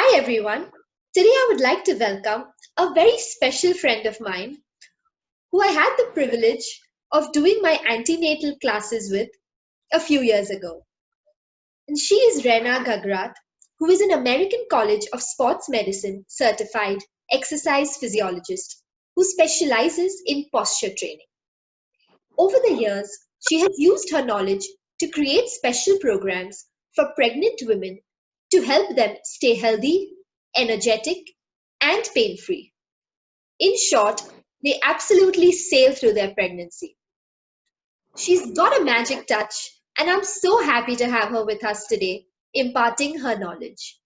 Hi everyone. Today I would like to welcome a very special friend of mine who I had the privilege of doing my antenatal classes with a few years ago. And she is Raina Gagrat, who is an American College of Sports Medicine certified exercise physiologist who specializes in posture training. Over the years, she has used her knowledge to create special programs for pregnant women to help them stay healthy, energetic, and pain free. In short, they absolutely sail through their pregnancy. She's got a magic touch, and I'm so happy to have her with us today, imparting her knowledge.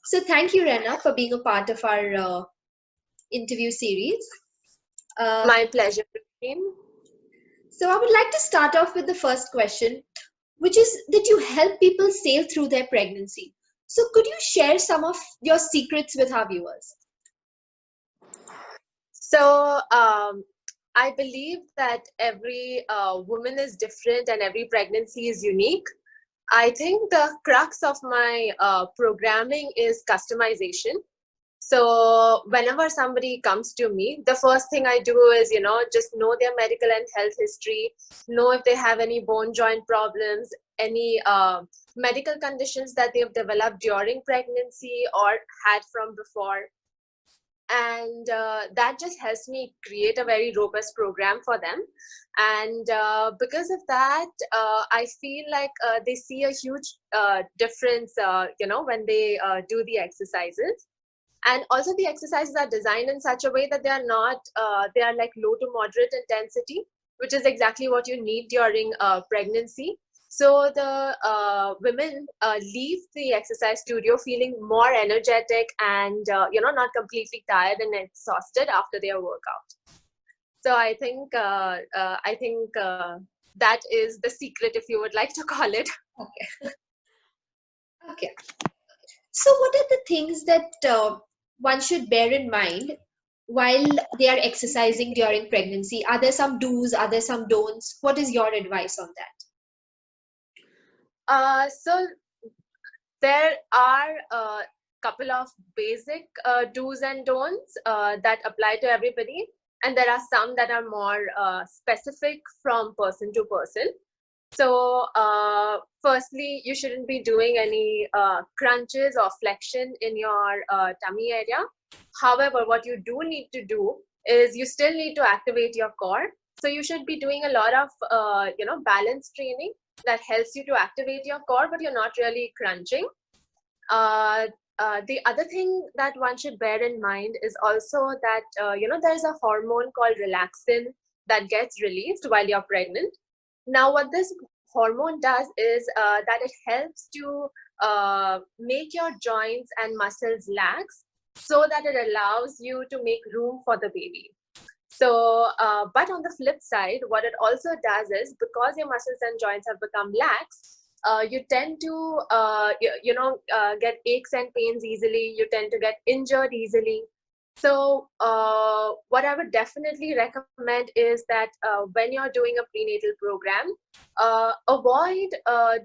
So, thank you, Rena, for being a part of our interview series. Uh, My pleasure, Christine. so, I would like to start off with the first question, which is that you help people sail through their pregnancy. So, could you share some of your secrets with our viewers? So, I believe that every woman is different and every pregnancy is unique. I think the crux of my programming is customization. So, whenever somebody comes to me, the first thing I do is, just know their medical and health history, know if they have any bone joint problems, any medical conditions that they've developed during pregnancy or had from before, and that just helps me create a very robust program for them. And because of that, I feel like they see a huge difference when they do the exercises. And also the exercises are designed in such a way that they are not they are like low to moderate intensity, which is exactly what you need during pregnancy. So the women leave the exercise studio feeling more energetic and not completely tired and exhausted after their workout. So I think that is the secret, if you would like to call it. Okay. Okay. So, what are the things that one should bear in mind while they are exercising during pregnancy? Are there some do's? Are there some don'ts? What is your advice on that? So there are a couple of basic do's and don'ts that apply to everybody, and there are some that are more specific from person to person. So, firstly, you shouldn't be doing any crunches or flexion in your tummy area. However, what you do need to do is you still need to activate your core. So you should be doing a lot of balance training that helps you to activate your core, but you're not really crunching. Uh, the other thing that one should bear in mind is also that there's a hormone called relaxin that gets released while you're pregnant. Now, what this hormone does is that it helps to make your joints and muscles lax so that it allows you to make room for the baby. So, but on the flip side, what it also does is because your muscles and joints have become lax, you tend to, get aches and pains easily. You tend to get injured easily. So, what I would definitely recommend is that when you're doing a prenatal program, avoid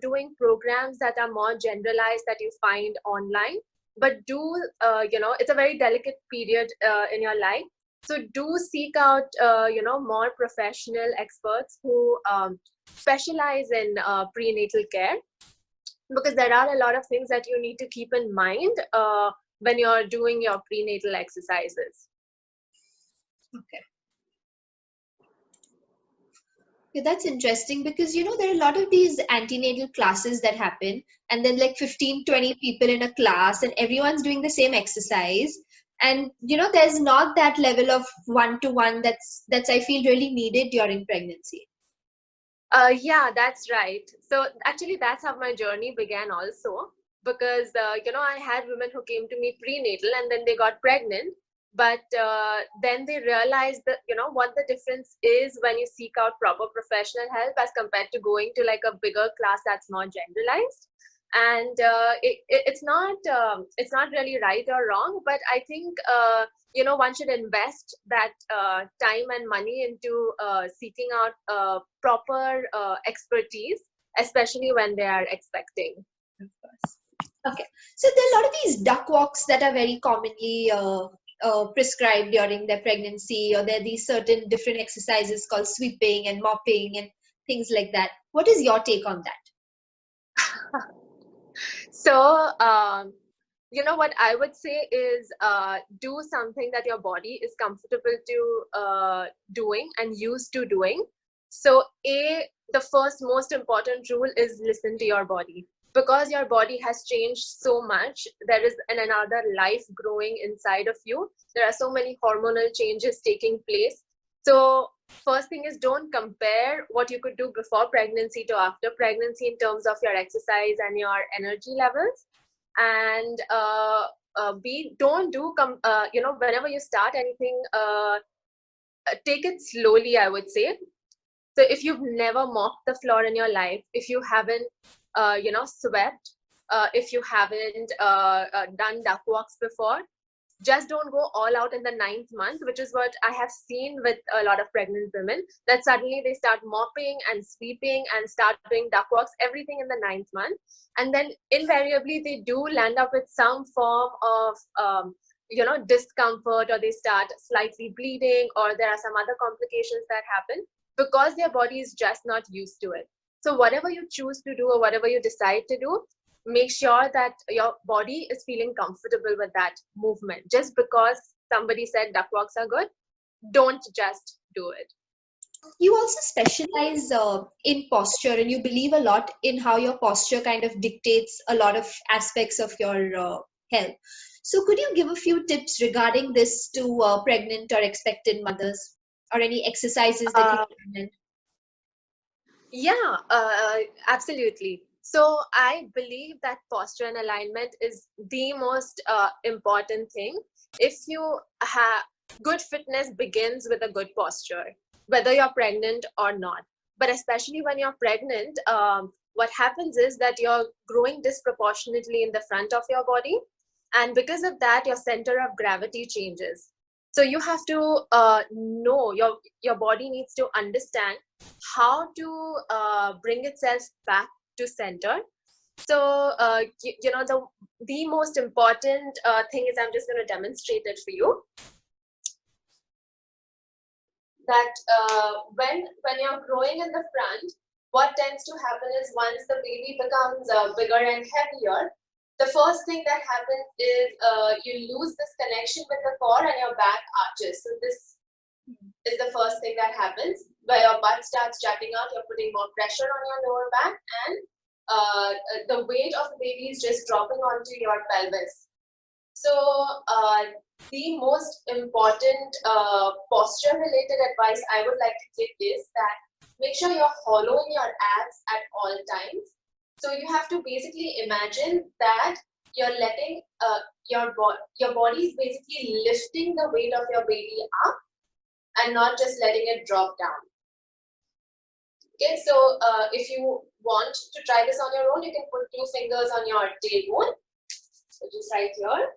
doing programs that are more generalized that you find online. But do, it's a very delicate period in your life. So do seek out, more professional experts who specialize in prenatal care, because there are a lot of things that you need to keep in mind when you're doing your prenatal exercises. Okay. Yeah, that's interesting because there are a lot of these antenatal classes that happen, and then like 15, 20 people in a class, and everyone's doing the same exercise. And there's not that level of one-to-one that's I feel really needed during pregnancy. Yeah, that's right. So actually, that's how my journey began also, because I had women who came to me prenatal and then they got pregnant, but then they realized that what the difference is when you seek out proper professional help as compared to going to like a bigger class that's more generalized. And it's not really right or wrong, but I think one should invest that time and money into seeking out proper expertise, especially when they are expecting. Of course. Okay. So there are a lot of these duck walks that are very commonly prescribed during their pregnancy, or there are these certain different exercises called sweeping and mopping and things like that. What is your take on that? So, what I would say is do something that your body is comfortable to doing and used to doing. So, the first most important rule is listen to your body, because your body has changed so much. There is another life growing inside of you. There are so many hormonal changes taking place. So, first thing is, don't compare what you could do before pregnancy to after pregnancy in terms of your exercise and your energy levels. And B, don't do whenever you start anything, take it slowly, I would say. So if you've never mopped the floor in your life, if you haven't swept, if you haven't done duck walks before, just don't go all out in the ninth month, which is what I have seen with a lot of pregnant women, that suddenly they start mopping and sweeping and start doing duck walks, everything in the ninth month. And then invariably they do land up with some form of discomfort, or they start slightly bleeding, or there are some other complications that happen because their body is just not used to it. So whatever you choose to do or whatever you decide to do, make sure that your body is feeling comfortable with that movement. Just because somebody said duck walks are good, don't just do it. You also specialize in posture, and you believe a lot in how your posture kind of dictates a lot of aspects of your health. So, could you give a few tips regarding this to pregnant or expectant mothers, or any exercises that you uh, recommend? yeah, absolutely. So I believe that posture and alignment is the most important thing. If you have good fitness begins with a good posture, whether you're pregnant or not. But especially when you're pregnant, what happens is that you're growing disproportionately in the front of your body, and because of that, your center of gravity changes. So you have to know, your body needs to understand how to bring itself back to center. So the most important thing is, I'm just going to demonstrate it for you, that when you're growing in the front, what tends to happen is, once the baby becomes bigger and heavier, the first thing that happens is you lose this connection with the core and your back arches. So this is the first thing that happens, where your butt starts jutting out, you're putting more pressure on your lower back, and the weight of the baby is just dropping onto your pelvis. So the most important posture related advice I would like to give is that make sure you're hollowing your abs at all times. So you have to basically imagine that you're letting your body is basically lifting the weight of your baby up and not just letting it drop down. Okay, so if you want to try this on your own, you can put 2 fingers on your tailbone, which is right here,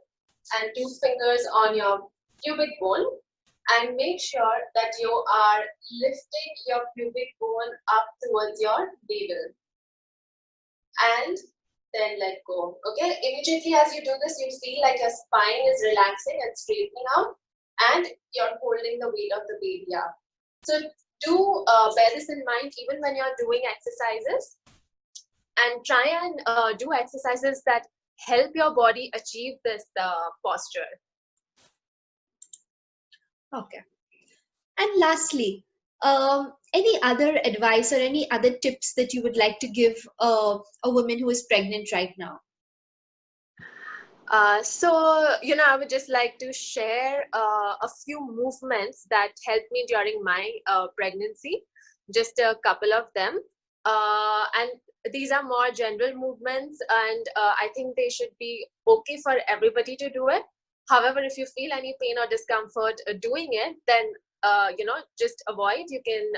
and 2 fingers on your pubic bone, and make sure that you are lifting your pubic bone up towards your navel, and then let go. Okay, immediately as you do this, you feel like your spine is relaxing and straightening out, and you're holding the weight of the baby up. So do bear this in mind even when you're doing exercises, and try and do exercises that help your body achieve this posture. Okay. And lastly, any other advice or any other tips that you would like to give a woman who is pregnant right now? I would just like to share a few movements that helped me during my pregnancy, just a couple of them. And these are more general movements, and I think they should be okay for everybody to do it. However, if you feel any pain or discomfort doing it, then just avoid. You can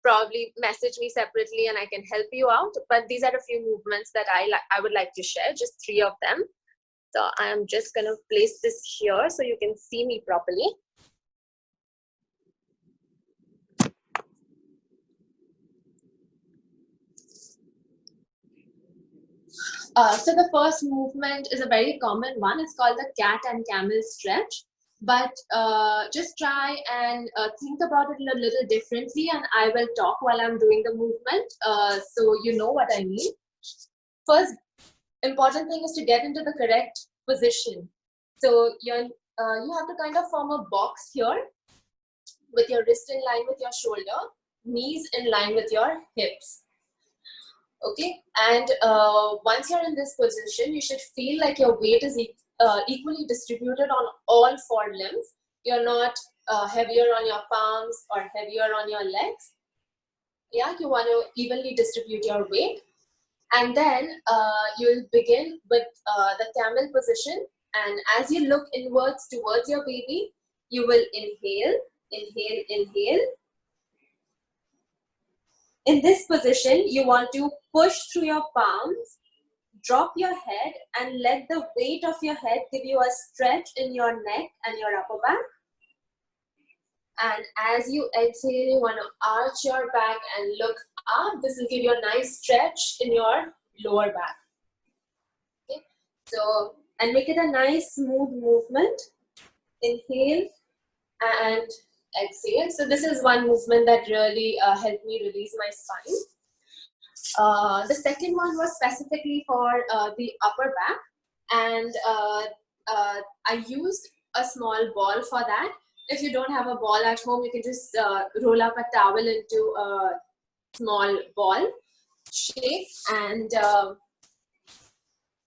probably message me separately and I can help you out. But these are a few movements that I would like to share, just 3 of them. So I am just going to place this here so you can see me properly. So the first movement is a very common one. It's called the cat and camel stretch. But just try and think about it a little differently, and I will talk while I'm doing the movement, so you know what I mean. First important thing is to get into the correct position. So you have to kind of form a box here with your wrist in line with your shoulder, knees in line with your hips. Okay, and once you're in this position, you should feel like your weight is equally distributed on all four limbs. You're not heavier on your palms or heavier on your legs. Yeah, you want to evenly distribute your weight. And then you'll begin with the camel position. And as you look inwards towards your baby, you will inhale, inhale, inhale. In this position, you want to push through your palms, drop your head, and let the weight of your head give you a stretch in your neck and your upper back. And as you exhale, you want to arch your back and look up. This will give you a nice stretch in your lower back. Okay, so, and make it a nice smooth movement. Inhale and exhale. So this is one movement that really helped me release my spine. The second one was specifically for the upper back, and I used a small ball for that. If you don't have a ball at home, you can just roll up a towel into a small ball shape, and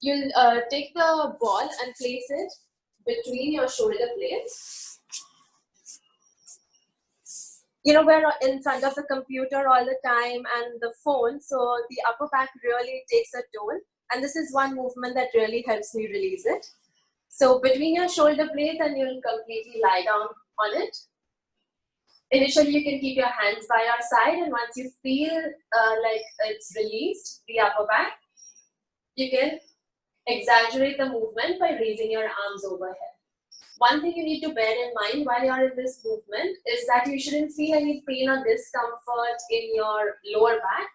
you'll take the ball and place it between your shoulder blades. You know, we're in front of the computer all the time and the phone, so the upper back really takes a toll, and this is one movement that really helps me release it. So between your shoulder blades, and you'll completely lie down on it. Initially, you can keep your hands by your side, and once you feel like it's released, the upper back, you can exaggerate the movement by raising your arms overhead. One thing you need to bear in mind while you're in this movement is that you shouldn't feel any pain or discomfort in your lower back.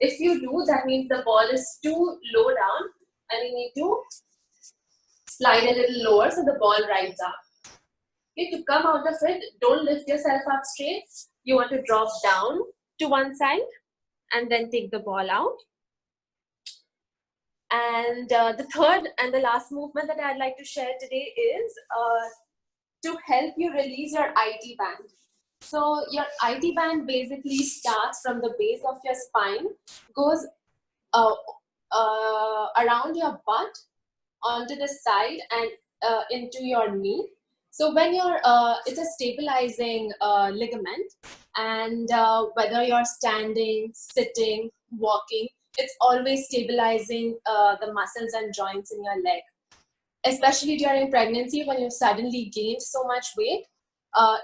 If you do, that means the ball is too low down, and you need to slide a little lower so the ball rides up. Okay, to come out of it, don't lift yourself up straight. You want to drop down to one side and then take the ball out. And the third and the last movement that I'd like to share today is to help you release your IT band. So your IT band basically starts from the base of your spine, goes around your butt, onto the side, and into your knee. So when you're, it's a stabilizing ligament, and whether you're standing, sitting, walking, it's always stabilizing the muscles and joints in your leg. Especially during pregnancy, when you've suddenly gained so much weight,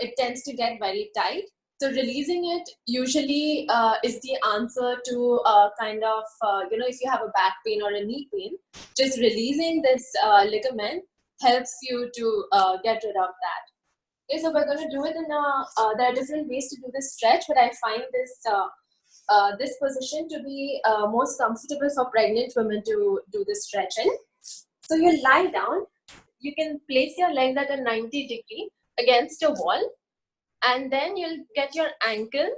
it tends to get very tight. So releasing it usually is the answer to kind of, you know, if you have a back pain or a knee pain, just releasing this ligament helps you to get rid of that. Okay, so we're going to do it in a, there are different ways to do this stretch, but I find this position to be most comfortable for pregnant women to do this stretch in. So you lie down, you can place your legs at a 90 degree against a wall, and then you'll get your ankle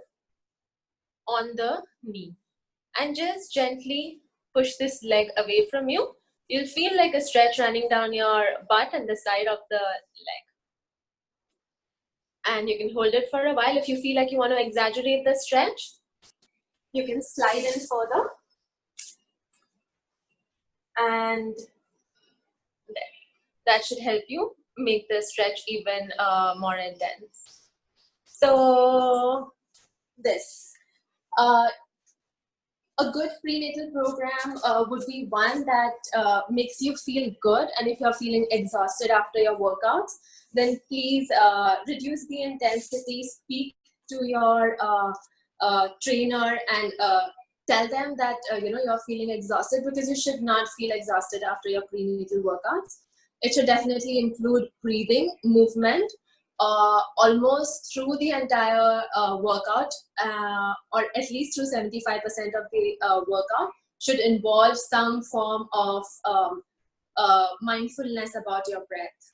on the knee and just gently push this leg away from you. You'll feel like a stretch running down your butt and the side of the leg. And you can hold it for a while. If you feel like you want to exaggerate the stretch, you can slide in further. And there. That should help you make the stretch even more intense. So this. A good prenatal program would be one that makes you feel good, and if you're feeling exhausted after your workouts, then please reduce the intensity, speak to your trainer, and tell them that you know, you're feeling exhausted, because you should not feel exhausted after your prenatal workouts. It should definitely include breathing, movement, almost through the entire workout, or at least through 75% of the workout, should involve some form of mindfulness about your breath.